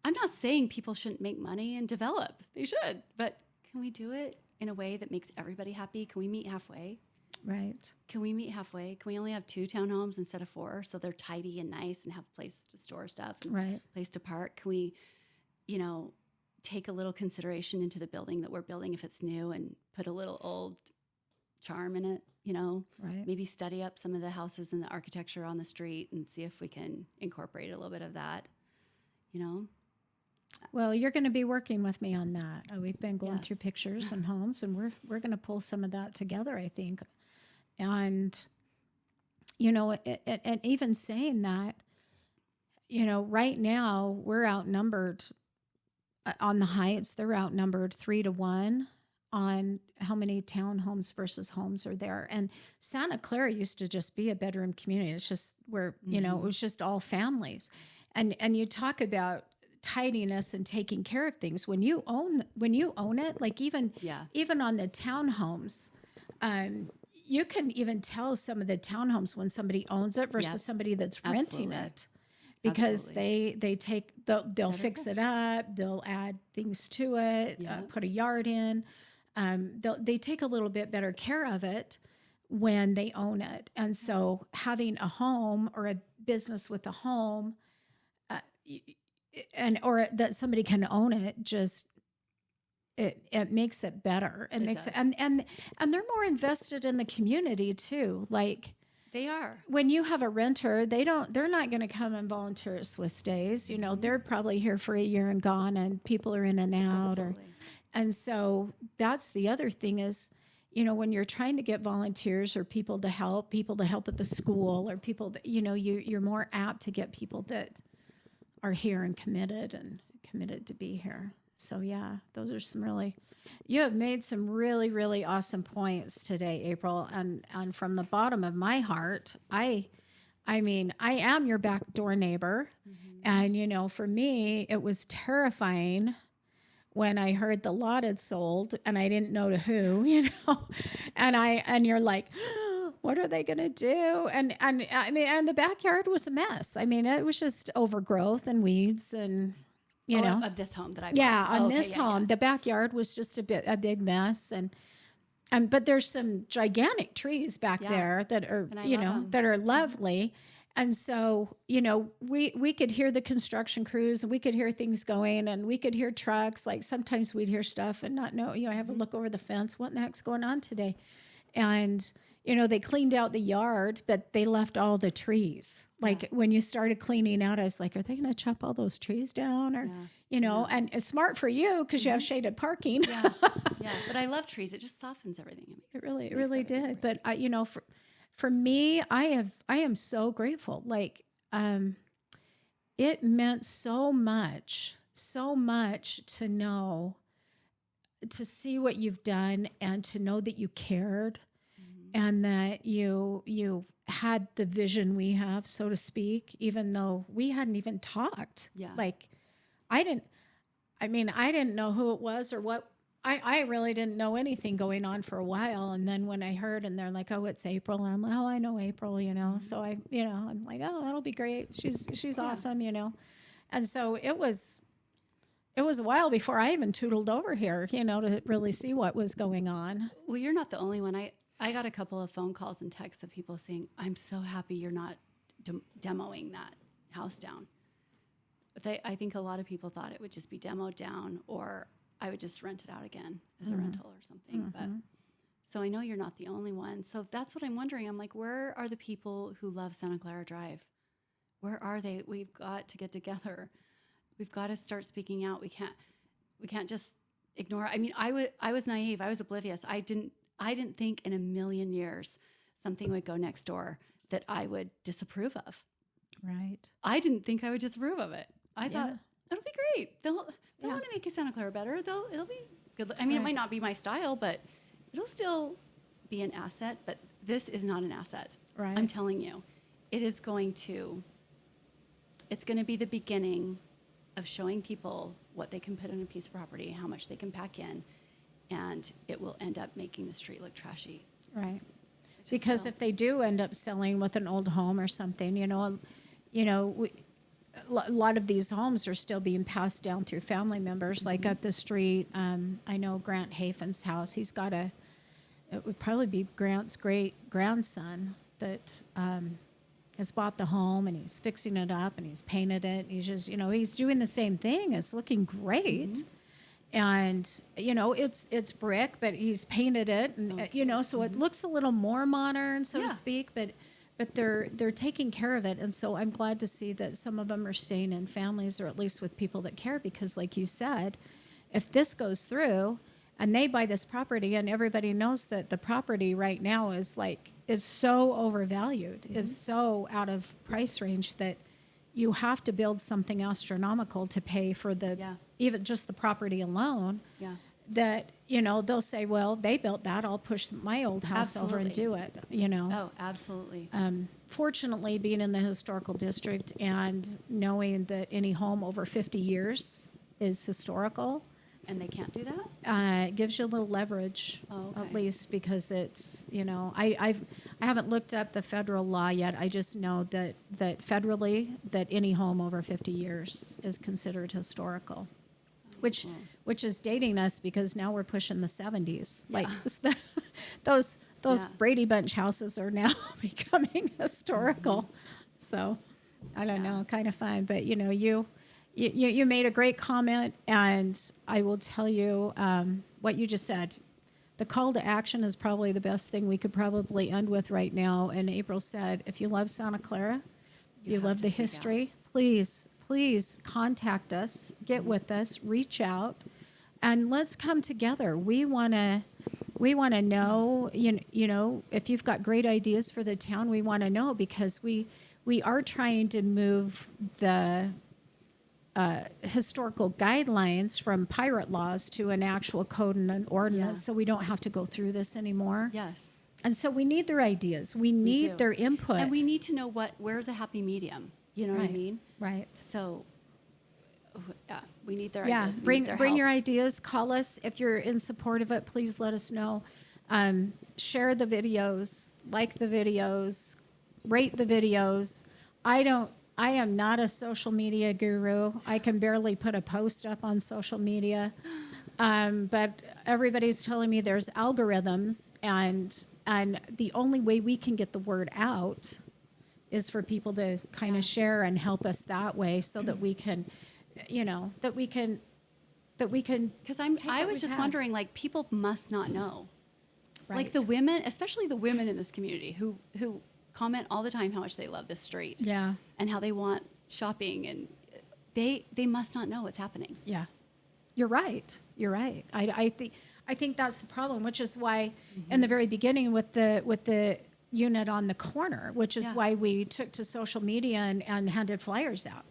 I'm not saying people shouldn't make money and develop. They should. But can we do it in a way that makes everybody happy? Can we meet halfway? Right. Can we meet halfway? Can we only have 2 townhomes instead of 4 so they're tidy and nice and have places to store stuff and Right. place to park? Can we, take a little consideration into the building that we're building if it's new and put a little old charm in it, Right. Maybe study up some of the houses and the architecture on the street and see if we can incorporate a little bit of that, Well, you're going to be working with me on that. We've been going Yes. through pictures and homes, and we're going to pull some of that together, I think. And and even saying that, right now we're outnumbered on the Heights. They're outnumbered 3-1 on how many townhomes versus homes are there. And Santa Clara used to just be a bedroom community. It's just where it was just all families. And you talk about tidiness and taking care of things when you own it, like even on the townhomes, you can even tell some of the townhomes when somebody owns it versus somebody that's renting it, because they'll fix it up, they'll add things to it, put a yard in, they take a little bit better care of it when they own it. And so having a home or a business with a home, or that somebody can own it, just it makes it better. It makes it, and they're more invested in the community too. Like They are. when you have a renter, they're not going to come and volunteer at Swiss Days. They're probably here for a year and gone, and people are in and out. Absolutely. And so that's the other thing is, when you're trying to get volunteers or people to help at the school, or people that, you're more apt to get people that are here and committed to be here. So yeah, those are you have made some really, really awesome points today, April. And from the bottom of my heart, I am your back door neighbor. Mm-hmm. And, for me, it was terrifying when I heard the lot had sold and I didn't know to who, and you're like, what are they going to do? And the backyard was a mess. It was just overgrowth and weeds and, of this home that I bought. Yeah, on this home, the backyard was just a big mess. But there's some gigantic trees back there that are, that are lovely. And so, we could hear the construction crews and we could hear things going and we could hear trucks. Like sometimes we'd hear stuff and not know, I have a look over the fence. What in the heck's going on today? And, they cleaned out the yard, but they left all the trees. Like when you started cleaning out, I was like, are they going to chop all those trees down? Or, and it's smart for you because you have shaded parking. Yeah. But I love trees. It just softens everything. It really did. But, for me, I am so grateful. Like, it meant so much to see what you've done and to know that you cared. And that you had the vision we have, so to speak, even though we hadn't even talked. Yeah. Like, I didn't know who it was or what. I really didn't know anything going on for a while. And then when I heard and they're like, oh, it's April. And I'm like, oh, I know April, So I'm like, oh, that'll be great. She's awesome, And so it was a while before I even tootled over here, to really see what was going on. Well, you're not the only one. I got a couple of phone calls and texts of people saying, I'm so happy you're not demoing that house down. But I think a lot of people thought it would just be demoed down or I would just rent it out again as a rental or something. But so I know you're not the only one. So that's what I'm wondering. I'm like, where are the people who love Santa Clara Drive? Where are they? We've got to get together. We've got to start speaking out. We can't just ignore. I was naive. I was oblivious. I didn't think in a million years something would go next door that I would disapprove of. Right. I didn't think I would disapprove of it. I thought it'll be great. They'll want to make Santa Clara better. It'll be good. It might not be my style, but it'll still be an asset. But this is not an asset. Right. I'm telling you, it's going to be the beginning of showing people what they can put on a piece of property, how much they can pack in. And it will end up making the street look trashy. Right. Because if they do end up selling with an old home or something, a lot of these homes are still being passed down through family members. Like up the street, I know Grant Hafen's house. He's got it would probably be Grant's great grandson that has bought the home and he's fixing it up and he's painted it. He's just, he's doing the same thing. It's looking great. Mm-hmm. And, it's brick, but he's painted it and, so it looks a little more modern, so to speak, but they're taking care of it. And so I'm glad to see that some of them are staying in families or at least with people that care, because like you said, if this goes through and they buy this property and everybody knows that the property right now is so overvalued, is so out of price range that you have to build something astronomical to pay for even just the property alone. Yeah. That, they'll say, well, they built that. I'll push my old house over and do it, Oh, absolutely. Fortunately, being in the historical district and knowing that any home over 50 years is historical. And they can't do that? It gives you a little leverage, at least, because it's, I haven't looked up the federal law yet. I just know that federally, that any home over 50 years is considered historical, which is dating us because now we're pushing the 70s. Yeah. Like those Brady Bunch houses are now becoming historical. So I don't know, kind of fun. But, you made a great comment, and I will tell you what you just said. The call to action is probably the best thing we could probably end with right now. And April said, if you love Santa Clara, you love the history, please contact us, get with us, reach out, and let's come together. We want to We want to know, you know, if you've got great ideas for the town, we want to know, because we are trying to move the historical guidelines from pirate laws to an actual code and an ordinance, so we don't have to go through this anymore. Yes. And so we need their ideas. We need their input. And we need to know where's a happy medium. You know what I mean? Right. So, yeah, we need their ideas. We Bring need their bring help. your ideas. Call us if you're in support of it. Please let us know. Share the videos, like the videos, rate the videos. I am not a social media guru. I can barely put a post up on social media. But everybody's telling me there's algorithms, and the only way we can get the word out is for people to kind of share and help us that way, so that we can, you know, that we can. Because I was just wondering, like, people must not know. Right. Like the women, especially the women in this community who comment all the time how much they love this street. Yeah. And how they want shopping, and they must not know what's happening. Yeah. You're right. You're right. I think that's the problem, which is why in the very beginning with the unit on the corner, which is why we took to social media and handed flyers out.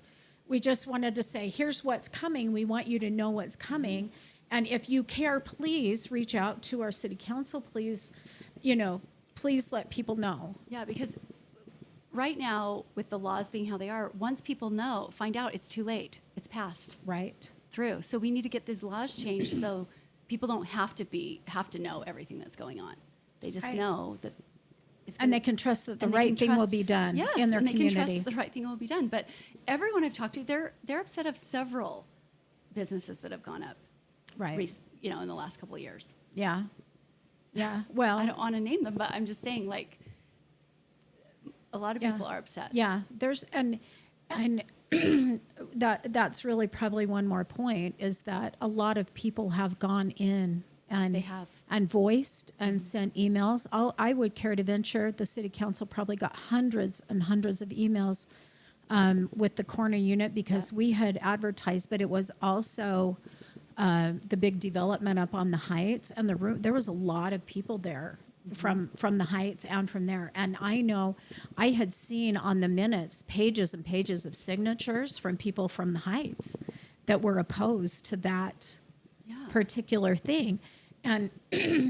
We just wanted to say, here's what's coming. We want you to know what's coming. And if you care, please reach out to our city council. Please, you know, please let people know. Yeah, because right now, with the laws being how they are, once people find out, it's too late. It's passed Right. through. So we need to get these laws changed so people don't have to know everything that's going on. They just know that it's And they can trust that the right thing will be done in their and they community. can trust the right thing will be done. But everyone I've talked to, they're upset of several businesses that have gone up, Right. in the last couple of years. Yeah. Yeah. Well, I don't want to name them, but I'm just saying, like, a lot of people are upset. Yeah, there's and that's really probably one more point, is that a lot of people have gone in and They have. and voiced and sent emails. I would care to venture the city council probably got hundreds and hundreds of emails with the corner unit, because we had advertised, but it was also the big development up on the Heights, and there was a lot of people there from the Heights and from there. And I know I had seen on the minutes pages and pages of signatures from people from the Heights that were opposed to that particular thing. And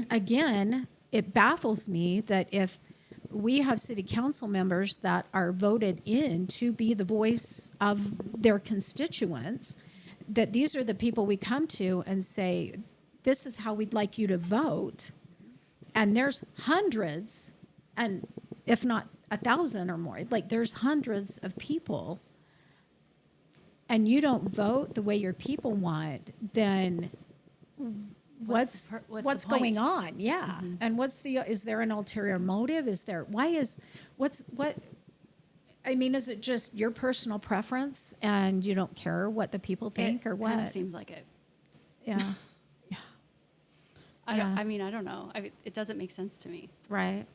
again, it baffles me that if we have city council members that are voted in to be the voice of their constituents, that these are the people we come to and say, this is how we'd like you to vote. And there's hundreds, and if not 1,000 or more, like there's hundreds of people, and you don't vote the way your people want, then what's the going point? on? Yeah. And is there an ulterior motive? Is it just your personal preference and you don't care what the people think, or what? Kind of seems like it. Yeah. I don't know. It doesn't make sense to me. Right.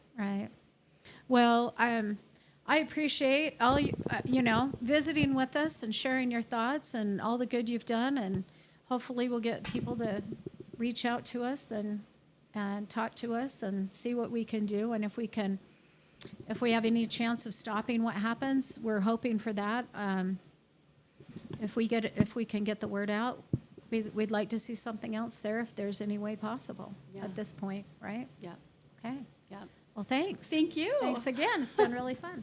Well, I appreciate all visiting with us and sharing your thoughts and all the good you've done, and hopefully we'll get people to reach out to us and talk to us and see what we can do, and if we have any chance of stopping what happens, we're hoping for that. If we can get the word out, we'd like to see something else there if there's any way possible at this point, right? Yeah. Okay. Yeah. Well, thanks. Thank you. Thanks again. It's been really fun.